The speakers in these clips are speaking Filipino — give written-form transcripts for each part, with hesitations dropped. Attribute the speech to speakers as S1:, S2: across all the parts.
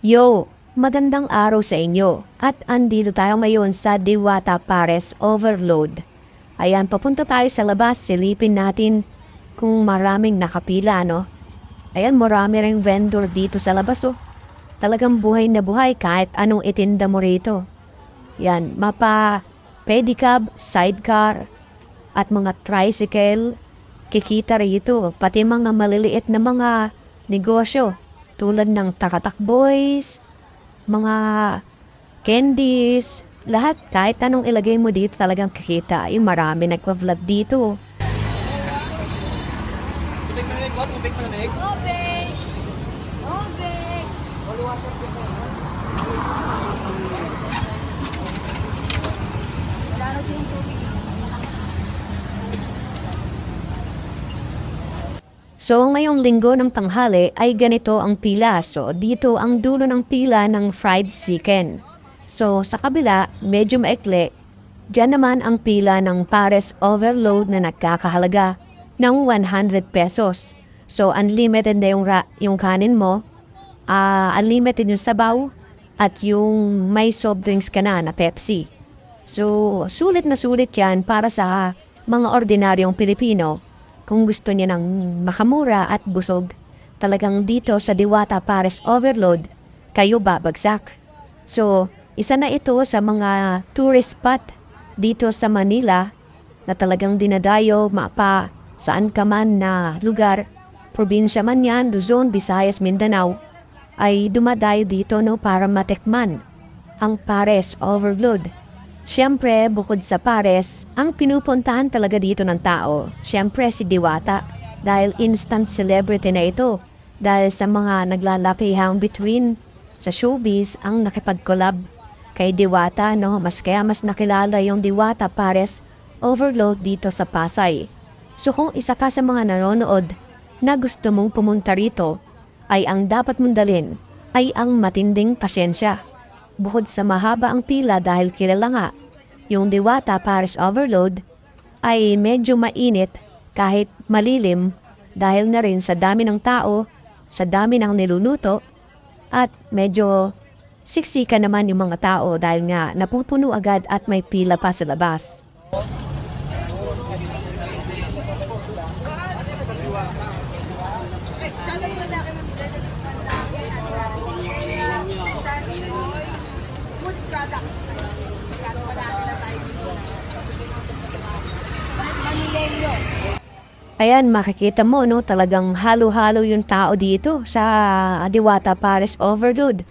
S1: Yo, magandang araw sa inyo. At andito tayo ngayon sa Diwata Pares Overload. Ayan, papunta tayo sa labas. Silipin natin kung maraming nakapila, no? Ayan, marami ring vendor dito sa labas, oh. Talagang buhay na buhay kahit anong itinda mo rito. Yan, mapa, pedicab, sidecar, at mga tricycle, kikita rito. Pati mga maliliit na mga negosyo. Tulad ng Takatak Boys, mga candies, lahat kahit anong ilagay mo dito talagang kikita. Yung marami nagpa-vlog dito.
S2: Tubig malamig po? Tubig malamig?
S3: Tubig! Tubig! Wala na siyang tubig.
S1: So, ngayong linggo ng tanghali ay ganito ang pila. So, dito ang dulo ng pila ng fried chicken. So, sa kabila, medyo maikli. Diyan naman ang pila ng Pares Overload na nagkakahalaga ng 100 pesos. So, unlimited na yung kanin mo, unlimited yung sabaw, at yung may soft drinks ka na Pepsi. So, sulit na sulit yan para sa mga ordinaryong Pilipino. Kung gusto niya ng makamura at busog, talagang dito sa Diwata Pares Overload, kayo babagsak. So, isa na ito sa mga tourist spot dito sa Manila na talagang dinadayo mapa saan ka man na lugar, probinsya man yan, Luzon, Visayas, Mindanao, ay dumadayo dito no para matikman ang Pares Overload. Siyempre, bukod sa Pares, ang pinupuntahan talaga dito ng tao, siyempre si Diwata, dahil instant celebrity na ito, dahil sa mga naglalakihang between sa showbiz ang nakipag-collab kay Diwata, no? Kaya mas nakilala yung Diwata Pares Overload dito sa Pasay. So kung isa ka sa mga nanonood na gusto mong pumunta rito, ay ang dapat mong dalhin ay ang matinding pasyensya. Bukod sa mahaba ang pila dahil kilala nga, yung Diwata Pares Overload ay medyo mainit kahit malilim dahil na rin sa dami ng tao, sa dami ng niluluto, at medyo siksika naman yung mga tao dahil nga napupuno agad at may pila pa sa labas.
S3: Food products. Manilenyo.
S1: Ayan, makikita mo, no, talagang halo-halo yung tao dito sa Diwata Pares Overload.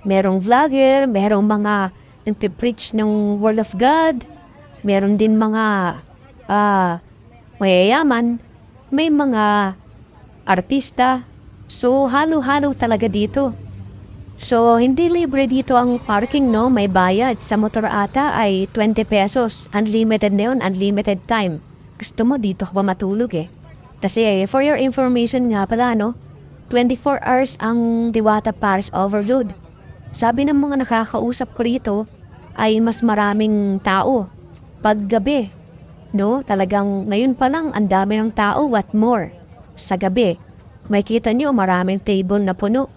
S1: Merong vlogger, merong mga nagpipreach ng Word of God, meron din mga mayayaman, may mga artista. So, halo-halo talaga dito. So, hindi libre dito ang parking, no? May bayad. Sa motor ata ay 20 pesos. Unlimited na yun, unlimited time. Gusto mo dito ka pa matulog eh. Kasi for your information nga pala, no? 24 hours ang Diwata Pares Overload. Sabi ng mga nakakausap ko rito ay mas maraming tao. Pag gabi, no? Talagang ngayon pa lang ang dami ng tao, what more? Sa gabi, may kita nyo maraming table na puno.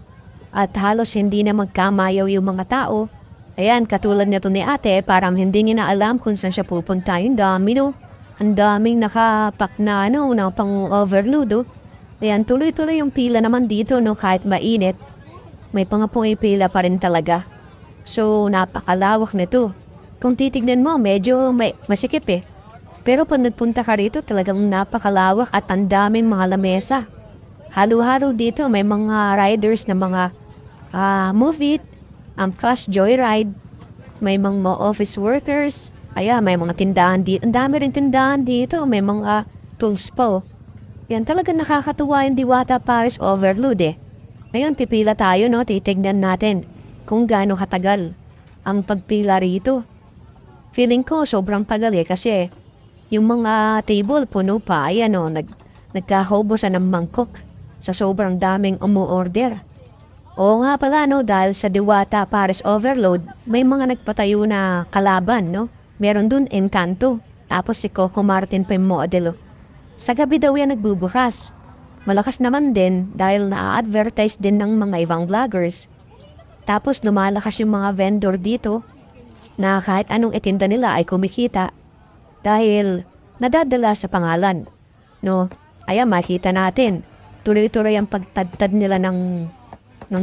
S1: At halos hindi na magkamayaw yung mga tao. Ayan, katulad nito ni ate, parang hindi niya na alam kung saan siya pupunta. Yung dami, no? Ang daming nakapak na, no, na pang overload, oh. Ayan, tuloy-tuloy yung pila naman dito, no, kahit mainit. May pumipila pa rin talaga. So, napakalawak nito. Kung titignan mo, medyo masikip eh. Pero pag nagpunta ka rito, talagang napakalawak at ang daming mga lamesa. Halo-halo dito, may mga riders na mga Move It, Flash Joyride, may mga office workers, may mga tindahan dito, ang dami rin tindahan dito, may mga tools pa, oh. Yan, talaga nakakatuwa yung Diwata Pares Overload eh. Ngayon, pipila tayo, no, titignan natin kung gaano katagal ang pagpila rito. Feeling ko, sobrang tagal eh, kasi yung mga table puno pa, ayan o, nagkakaubusan ng mangkok sa sobrang daming umu-order. Oo nga pala, no, dahil sa Diwata Pares Overload, may mga nagpatayo na kalaban, no? Meron dun Encanto, tapos si Coco Martin pa yung model, oh. Sa gabi daw yan nagbubukas. Malakas naman din dahil na-advertise din ng mga ibang vloggers. Tapos lumalakas yung mga vendor dito na kahit anong itinda nila ay kumikita dahil nadadala sa pangalan. No, ayan makita natin. Tuloy-tuloy ang pagtadtad nila ng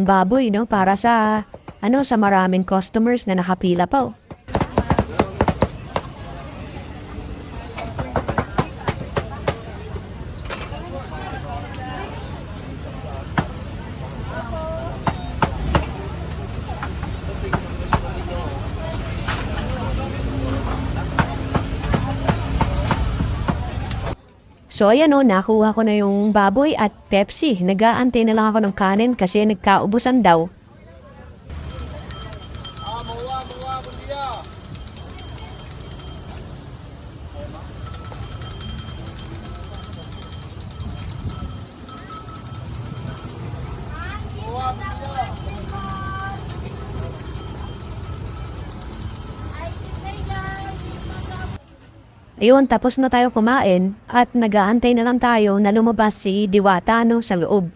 S1: baboy, no, para sa sa maraming customers na nakapila pa. So ayan nakuha ko na yung baboy at Pepsi. Nag-aantay na lang ako ng kanin kasi nagkaubusan daw. Ayun, tapos na tayo kumain at nag-aantay na lang tayo na lumabas si Diwata sa loob.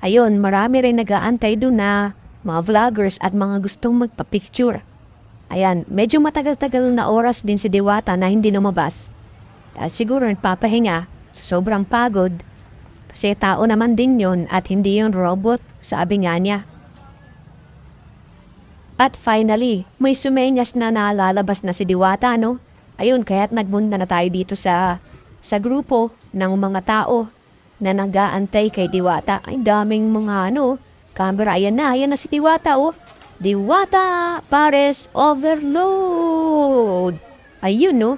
S1: Ayun, marami rin nag-aantay doon na mga vloggers at mga gustong magpa-picture. Ayan, medyo matagal-tagal na oras din si Diwata na hindi lumabas. At siguro nagpapahinga, sobrang pagod. Kasi tao naman din yon at hindi yon robot, sabi nga niya. At finally, may sumenyas na nalalabas na si Diwata, Ayun, kaya't nagpunta na tayo dito sa grupo ng mga tao na nag-aantay kay Diwata. Ay, daming mga camera. Ayan na si Diwata, Diwata Pares Overload. Ayun,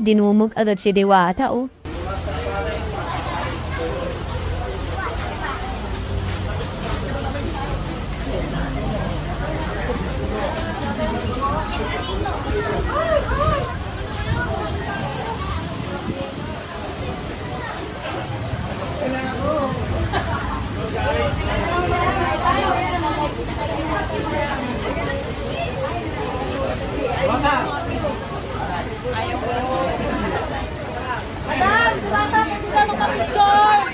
S1: dinumog agad si Diwata,
S3: Madam, bata, magpunta ng picture!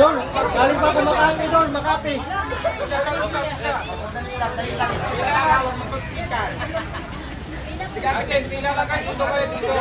S2: Don, galing pa ako Makati, Don, Makati. Again, pila ka kayo, ito kayo dito.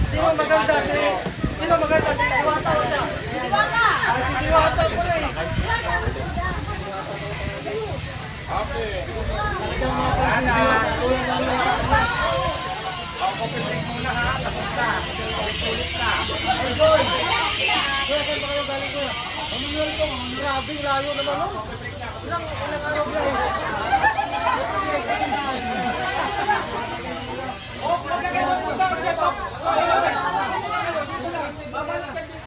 S2: Sino maganda? Sino maganda? Si Diwata o siya? Si Diwata ko na eh. Grabe, layo naman, no? Ilang araw ba?